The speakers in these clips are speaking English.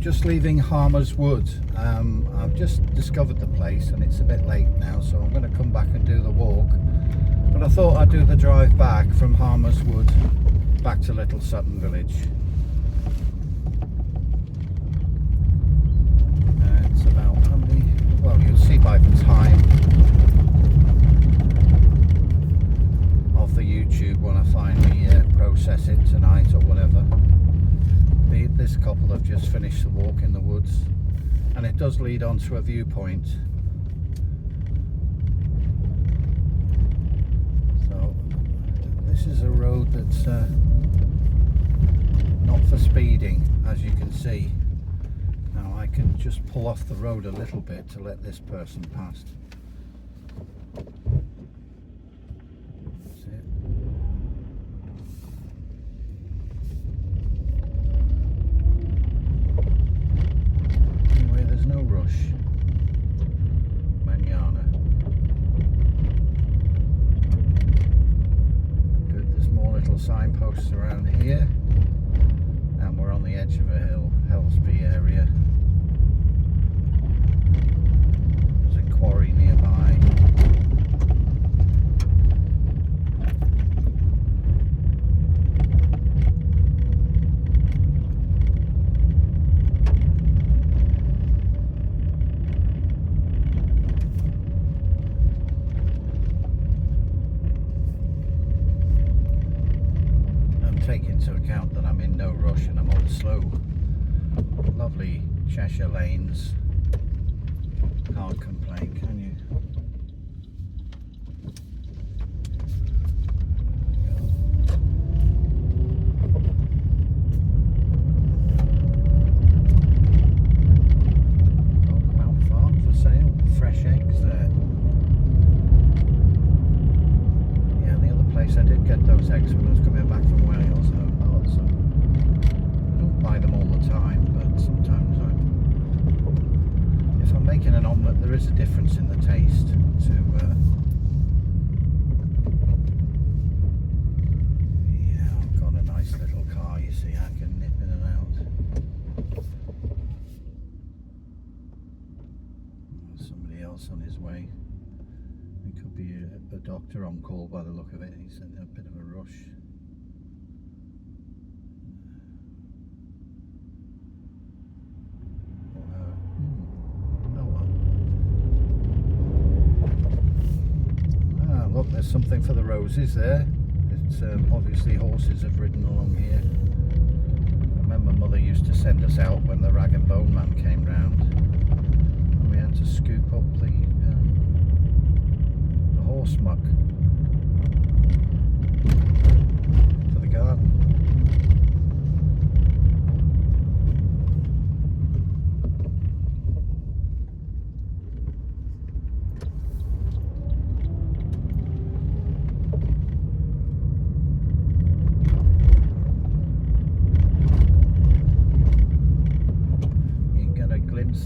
just leaving Harmers Wood. I've just discovered the place and it's a bit late now, so I'm going to come back and do the walk. But I thought I'd do the drive back from Harmers Wood back to Little Sutton village. It's about how many, well, you'll see by the time of the YouTube when I finally process it tonight or whatever. This couple have just finished the walk in the woods, and it does lead onto a viewpoint. So this is a road that's not for speeding, as you can see. Now I can just pull off the road a little bit to let this person past. That's it. Anyway, there's no rush. Manana. Good, there's more little signposts around here. And we're on the edge of a hill, Helsby area. There's a quarry nearby. Take into account that I'm in no rush and I'm on slow. Lovely Cheshire lanes. Can't complain, can you? Dogmount Farm for sale. Fresh eggs there. Yeah, the other place I did get those eggs when I was coming back from Wales. So I don't buy them all the time, but sometimes if I'm making an omelette, there is a difference in the taste to yeah, I've got a nice little car, you see, I can nip in and out. There's somebody else on his way. It could be a doctor on call by the look of it. He's in a bit of a rush. Look, there's something for the roses there. It's obviously horses have ridden along here. I remember Mother used to send us out when the rag and bone man came round, and we had to scoop up the horse muck for the garden.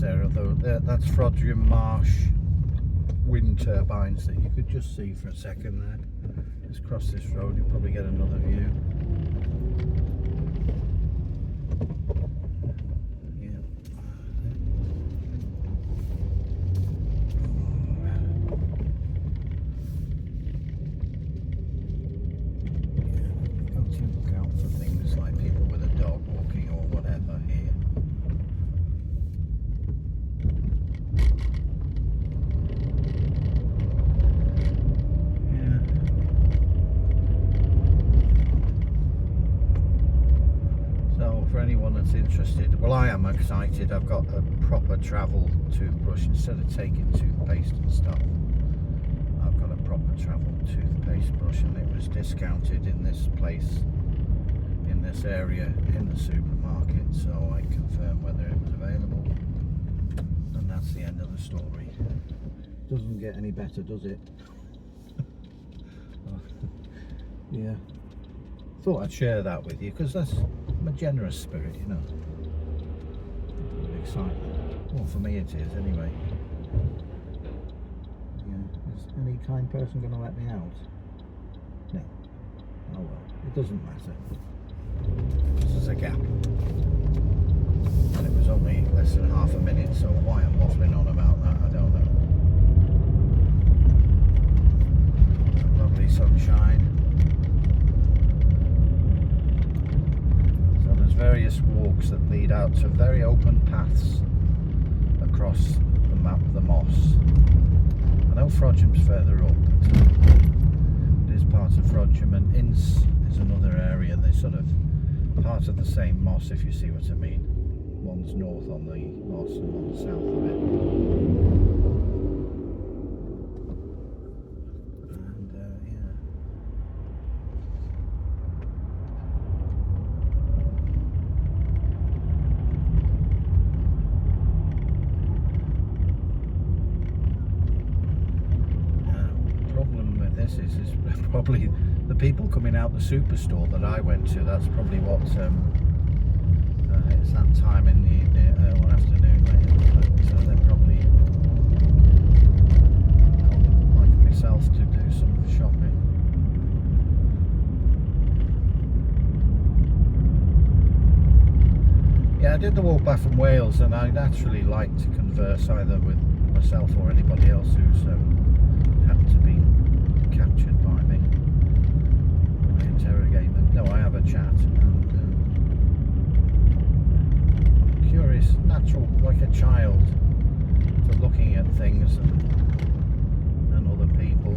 There, although that's Frodsham Marsh wind turbines that you could just see for a second there. Just cross this road, you'll probably get another view. Yeah. Got to look out for things like people with a dog walking or whatever here. For anyone that's interested, well, I am excited. I've got a proper travel toothbrush instead of taking toothpaste and stuff. I've got a proper travel toothpaste brush, and it was discounted in this place, in this area, in the supermarket, so I confirmed whether it was available, and that's the end of the story. Doesn't get any better, does it? Yeah, thought I'd share that with you because that's a generous spirit, you know. Excitement. Well, for me it is anyway. Yeah. Is any kind person going to let me out? No. Oh well, it doesn't matter. This is a gap. and it was only less than half a minute, so why I'm waffling on about that, I don't know. Lovely sunshine. So there's various walks that lead out to very open paths across the moss. I know Frodham's further up, but it is part of Frodham, and Ince is another area. They're sort of part of the same moss, if you see what I mean. One's north on the moss and one's south of it. And yeah. Problem with this is probably the people coming out the superstore that I went to. That's probably what it's that time in the evening or afternoon later, so they're probably like myself to do some shopping. Yeah, I did the walk back from Wales, and I naturally like to converse either with myself or anybody else who's happened to be captured by me. I interrogate them. No, I have a chat, and curious, natural, like a child, for looking at things and other people.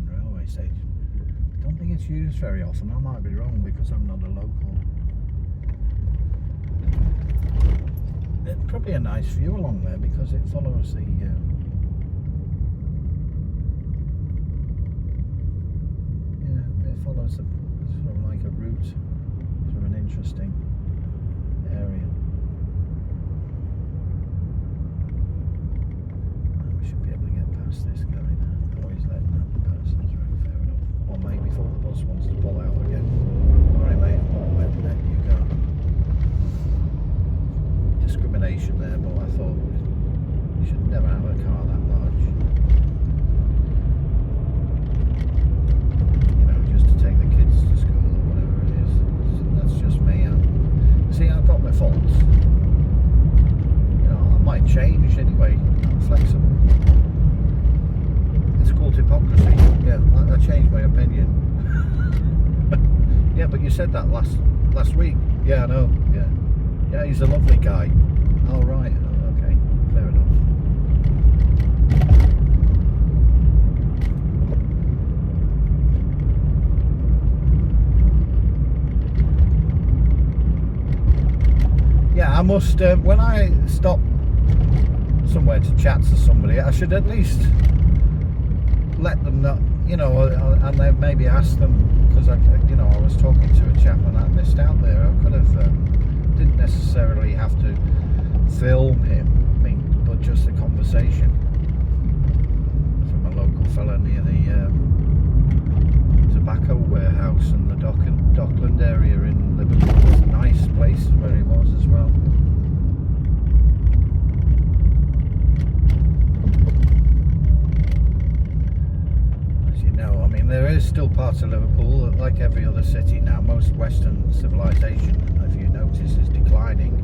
Railway station. I don't think it's used very often. I might be wrong because I'm not a local. There's probably a nice view along there because it follows the it follows the sort of like a route through an interesting area. And we should be able to get past this guy now. Always letting that person through, fair enough. Come on mate, before the bus wants to pull out again. Alright mate, I'm not letting you go. Discrimination there, but I thought you should never have a car that large. You know, just to take the kids to school or whatever it is. That's just me. See, I've got my faults. You know, I might change anyway. I'm flexible. It's called hypocrisy. Yeah, I changed my opinion. Yeah, but you said that last week. Yeah, I know. Yeah. Yeah, he's a lovely guy. Oh, right. Okay. Fair enough. Yeah, I must, when I stop somewhere to chat to somebody, I should at least let them know, you know, and then maybe ask them, because I was talking to a chap and I missed out there. I could have, didn't necessarily have to film him, but just a conversation from a local fella near the tobacco warehouse and the Dockland area in Liverpool. It's a nice place where he was as well. As you know, I mean, there is still parts of Liverpool, like every other city now. Most Western civilization, if you notice, is declining.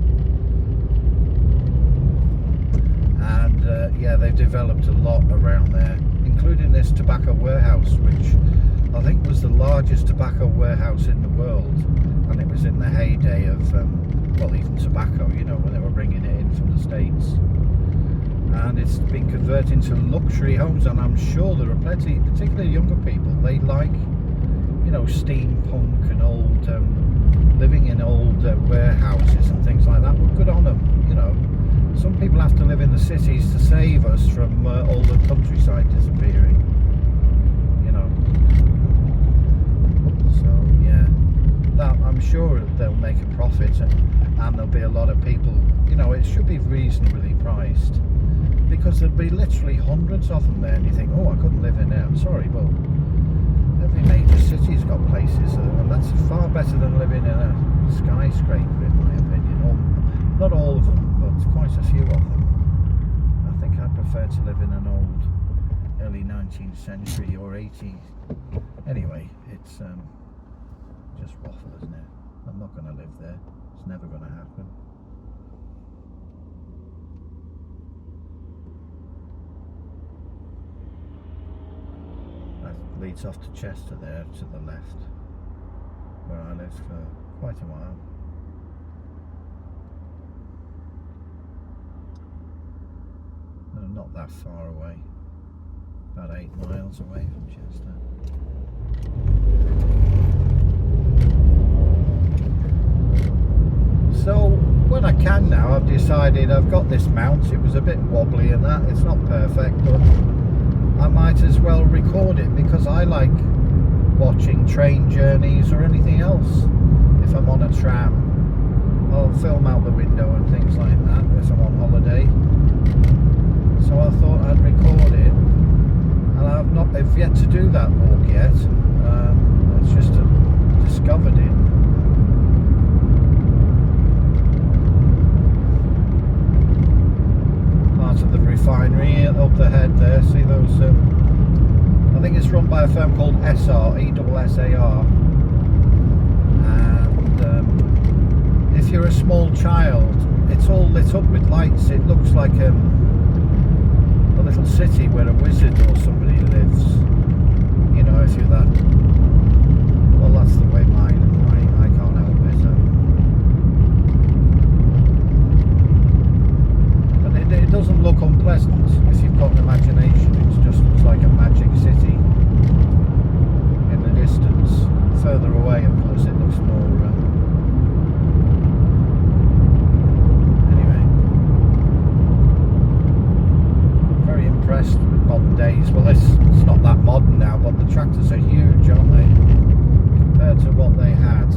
And yeah, they've developed a lot around there, including this tobacco warehouse, which I think was the largest tobacco warehouse in the world, and it was in the heyday of well, even tobacco, you know, when they were bringing it in from the States. And it's been converted into luxury homes, and I'm sure there are plenty, particularly younger people, they like, you know, steampunk and old living in old warehouses and things like that. Well, good on them, you know. Some people have to live in the cities to save us from all the countryside disappearing, you know. So yeah, that, I'm sure they'll make a profit, and there'll be a lot of people, you know. It should be reasonably priced, because there'll be literally hundreds of them there, and you think, oh, I couldn't live in there. I'm sorry, but every major city's got places, and that's far better than living in a skyscraper, in my opinion, a few of them. I think I prefer to live in an old early 19th century or 80s. Anyway, it's just waffle, isn't it? I'm not going to live there. It's never going to happen. That leads off to Chester there, to the left, where I lived for quite a while. Not that far away, about 8 miles away from Chester. So when I can now, I've decided I've got this mount. It was a bit wobbly and that, it's not perfect, but I might as well record it because I like watching train journeys or anything else. If I'm on a tram, I'll film out the window and things like that if I'm on holiday. So I thought I'd record it, and I've yet to do that walk yet. It's just discovered it. Part of the refinery up the head there. See those? I think it's run by a firm called SR, ESSAR. And if you're a small child, it's all lit up with lights. It looks like a little city where a wizard or somebody lives. You know, if you're that. Well, that's the way mine. I can't help it. But it doesn't look unpleasant if you've got an imagination. It just looks like a magic city in the distance. Further away, of course, it looks more. Impressed with modern days. Well, it's not that modern now, but the tractors are huge, aren't they, compared to what they had.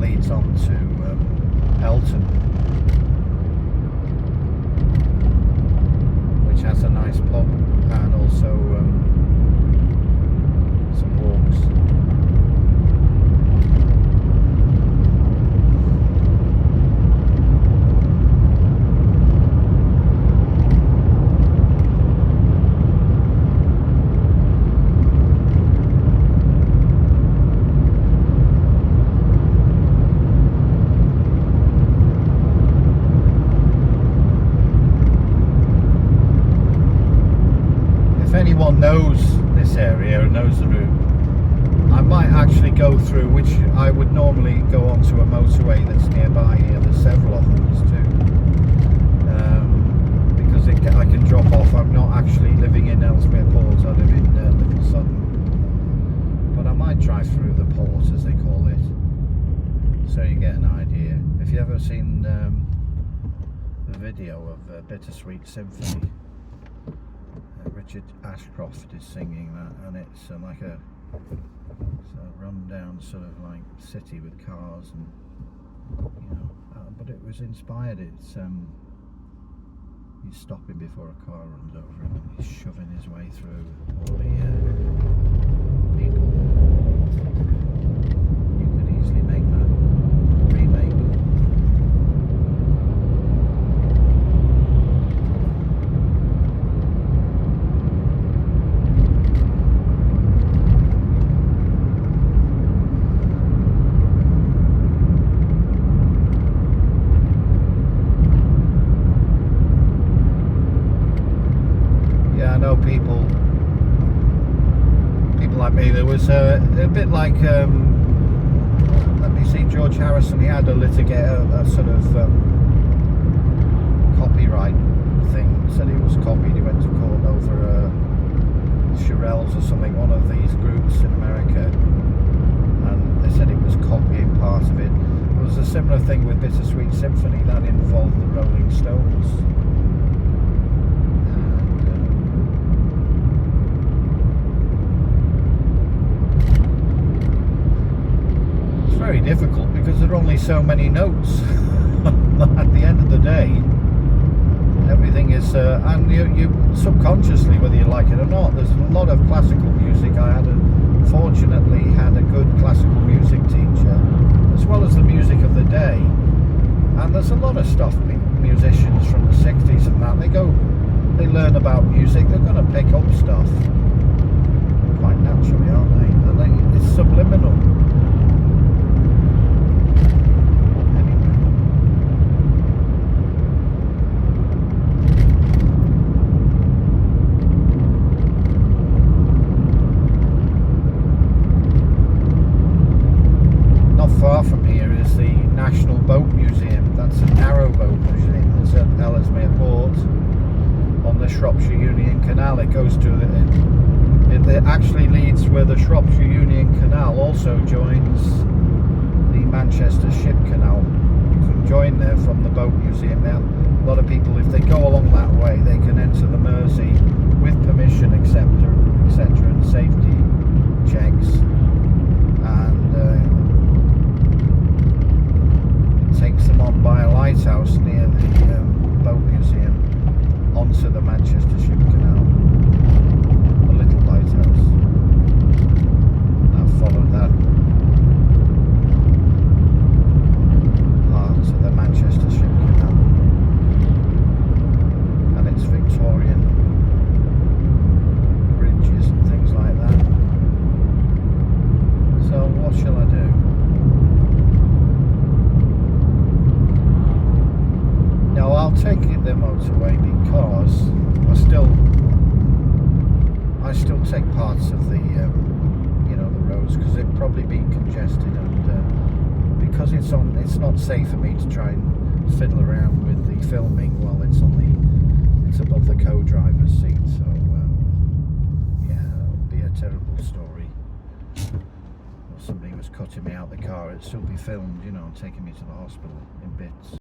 Leads on to Elton, which has a nice pub and also some walks. Anyone knows this area and knows the route, I might actually go through, which I would normally go onto a motorway that's nearby here. There's several of them too, because I can drop off. I'm not actually living in Ellesmere Port, I live in Little Sutton, but I might drive through the port, as they call it, so you get an idea. If you've ever seen the video of Bittersweet Symphony, Richard Ashcroft is singing that, and it's like a run-down sort of like city with cars, and you know, but it was inspired. It's he's stopping before a car runs over him, and he's shoving his way through all the people. You could easily make that remake. People like me, there was a bit like let me see, George Harrison. He had a sort of copyright thing, said he was copied. He went to court over HIRES or something, one of these groups in America, and they said it was copying part of it. There was a similar thing with Bittersweet Symphony that involved the Rolling Stones. It's very difficult because there are only so many notes. At the end of the day, everything is, and you subconsciously, whether you like it or not, there's a lot of classical music. I fortunately had a good classical music teacher, as well as the music of the day. And there's a lot of stuff, musicians from the 60s and that, they learn about music, they're going to pick up stuff quite naturally, aren't they? And it's subliminal. Far from here is the National Boat Museum. That's a narrowboat museum that's at Ellesmere Port on the Shropshire Union Canal. It goes to it actually leads where the Shropshire Union Canal also joins the Manchester Ship Canal. You can join there from the boat museum. Now, a lot of people, if they go along that way, they can enter the Mersey with permission, etc., and safety checks, and takes them on by a lighthouse near the boat museum onto the Manchester Ship Canal, a little lighthouse. I've followed that part of the Manchester Ship Canal, and it's Victorian bridges and things like that. So what shall I do? No, I'll take the motorway because I still take parts of the the roads, because it'd probably be congested, and because it's not safe for me to try and fiddle around with the filming while it's above the co-driver's seat. So yeah, that would be a terrible story. If somebody was cutting me out the car, it'd still be filmed, taking me to the hospital in bits.